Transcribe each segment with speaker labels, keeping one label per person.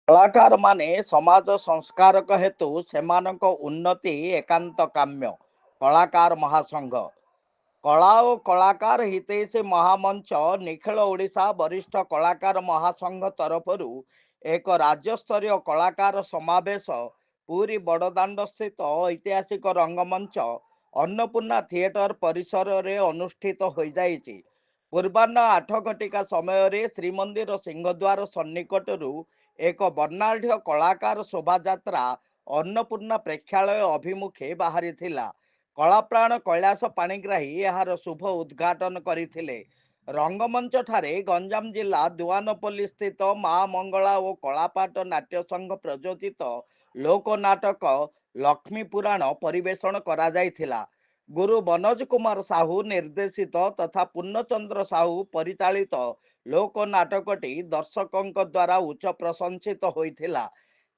Speaker 1: कलाकार माने समाज संस्कारक हेतु सेमानक उन्नति एकांत काम्य कलाकार महासंघ कला और कलाकार हितैषी महामंच निखिल ओडिशा वरिष्ठ कलाकार महासंघ तरफरु एक राज्यस्तरीय कलाकार समावेश पूरी बड़दाण्ड स्थित ऐतिहासिक रंगमंच अन्नपूर्णा थिएटर परिसर रे अनुष्ठित हो जाइछि। पूर्वाह्न 8 घटिका समय श्रीमंदिर सिंहद्वार सन्निकटरू एक वर्णाढ़ कलाकार शोभायात्रा अन्नपूर्णा प्रेक्षालय अभिमुखे बाहरी कलाप्राण कैलाश पाणिग्राही यार शुभ उद्घाटन करथिले। रंगमंच ठारे गंजाम जिला दुआनपल्ली स्थित माँ मंगला और कलापाट नाट्य संघ प्रयोजित लोक नाटक लक्ष्मी पुराण परिवेषण करा जायथिला। गुरु मनोज कुमार साहू निर्देशित तथा पूर्णचंद्र साहू परिचालित लोक नाटकटी दर्शकों द्वारा उच्च प्रशंसित होइथिला।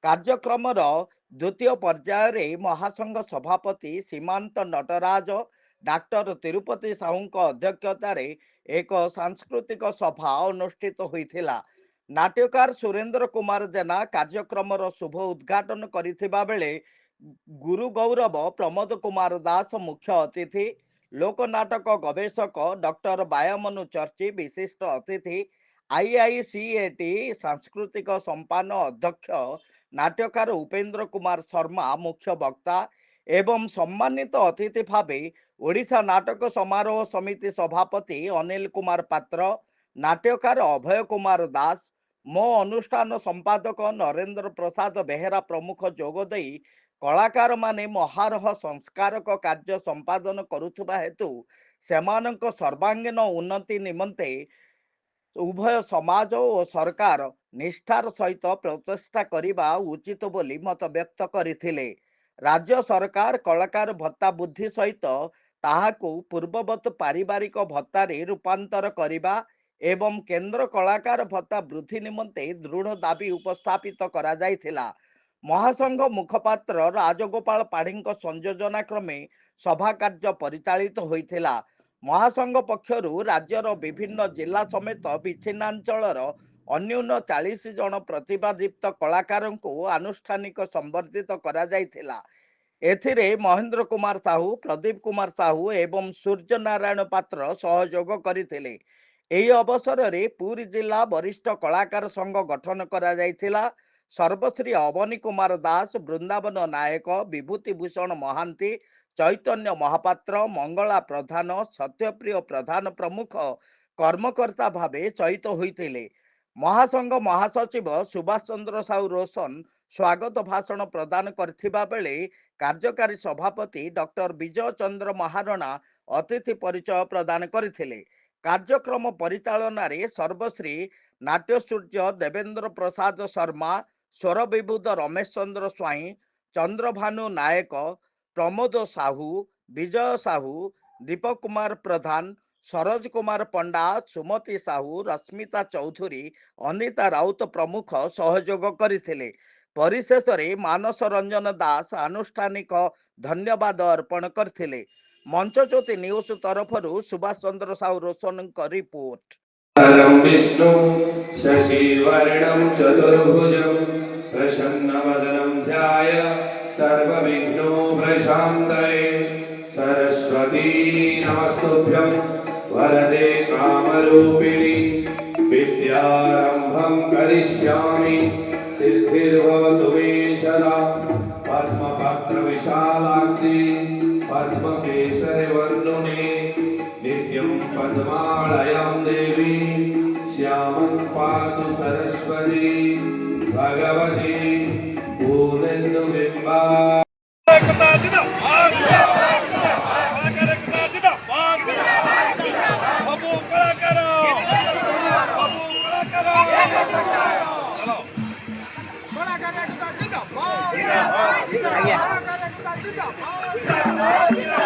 Speaker 1: कार्यक्रम द्वितीय पर्याय महासंघ सभापति सीमांत नटराज डाक्टर तिरुपति साहू अध्यक्षतार एक सांस्कृतिक सभा अनुष्ठित होइथिला। नाट्यकार सुरेंद्र कुमार जेना कार्यक्रम शुभ उद्घाटन करिथिबा बेले गुरु गौरव प्रमोद कुमार दास मुख्य अतिथि, लोक नाटक गवेषक डॉक्टर बायमनु चर्ची विशिष्ट अतिथि, आईआईसीएटी सांस्कृतिक संपादन अध्यक्ष नाट्यकार उपेंद्र कुमार शर्मा मुख्य वक्ता एवं सम्मानित अतिथि भावे ओडिशा नाटक समारोह समिति सभापति अनिल कुमार पात्र, नाट्यकार अभय कुमार दास, मो अनुष्ठान संपादक नरेंद्र प्रसाद बेहेरा प्रमुख जोगदे कलाकार माने महारह संस्कारक कार्य संपादन करुथुबा हेतु सेमानक सर्वांगीन उन्नति निमंते उभय समाज और सरकार निष्ठार सहित प्रचेषा करने उचित बोली मत व्यक्त करथिले। राज्य सरकार कलाकार भत्ता बुद्धि सहित ताहाकू पूर्ववत पारिवारिक भत्तारे रूपांतर करने एवं केंद्र कलाकार भत्ता वृद्धि निमंते दृढ़ दाबी उपस्थापित करा जायथिला। महासंघ मुखपात्र राजगोपाल पाढ़ी संयोजना क्रमे सभा कार्य परिचालित होइथिला। महासंघ पक्षरु राज्यर विभिन्न जिला समेत विच्छिन्नांचलर अन्यून 40 जन प्रतिभादीप्त कलाकार को आनुष्ठानिक संबर्धित करा जायथिला। एथिरे महेंद्र कुमार साहू, प्रदीप कुमार साहू एवं सूर्य नारायण पात्र सहयोग करथिले। एही अवसर रे पूरी जिला वरिष्ठ कलाकार संघ गठन करा जायथिला। सर्वश्री अवनी कुमार दास, वृंदावन नायक, विभूति भूषण महांती, चैतन्य महापात्र, मंगला प्रधान, सत्यप्रिय प्रधान प्रमुख कर्मकर्ता भावे चयित होइथिले। महासंघ महासचिव सुभाष चंद्र साहू रोशन स्वागत भाषण प्रदान करथिबा बेले कार्यकारी सभापति डॉक्टर विजय चंद्र महारणा अतिथि परिचय प्रदान करथिले। कार्यक्रम परिचालना रे सर्वश्री नाट्य सूर्य देवेंद्र प्रसाद शर्मा, स्वर विभुद रमेश चंद्र स्वाई, चंद्रभानु नायक, प्रमोद साहू, विजय साहू, दीपक कुमार प्रधान, सरोज कुमार पंडा, सुमति साहू, रश्मिता चौधरी, अनिता राउत प्रमुख सहयोग करथिले। परिशेष रे मानस रंजन दास आनुष्ठानिक धन्यवाद अर्पण करथिले। मंचज्योति न्यूज तरफरु सुभाष चंद्र साहू रोशन का रिपोर्ट।
Speaker 2: विष्णु शशिवर्णं चतुर्भुजं प्रसन्नवदनं ध्यायेत् सर्वविघ्नोपशान्तये। सरस्वती नमस्तुभ्यं वरदे कामरूपिणि। विद्यारम्भं करिष्यामि सिद्धिर्भवतु मे सदा। पद्मपत्रविशालाक्षि पद्मकेसरवर्णुने नित्यं पद्मालयां देवी श्यामं पातु सरस्वती भगवती पूर्णेन्दुबिम्बा।
Speaker 3: कलाकार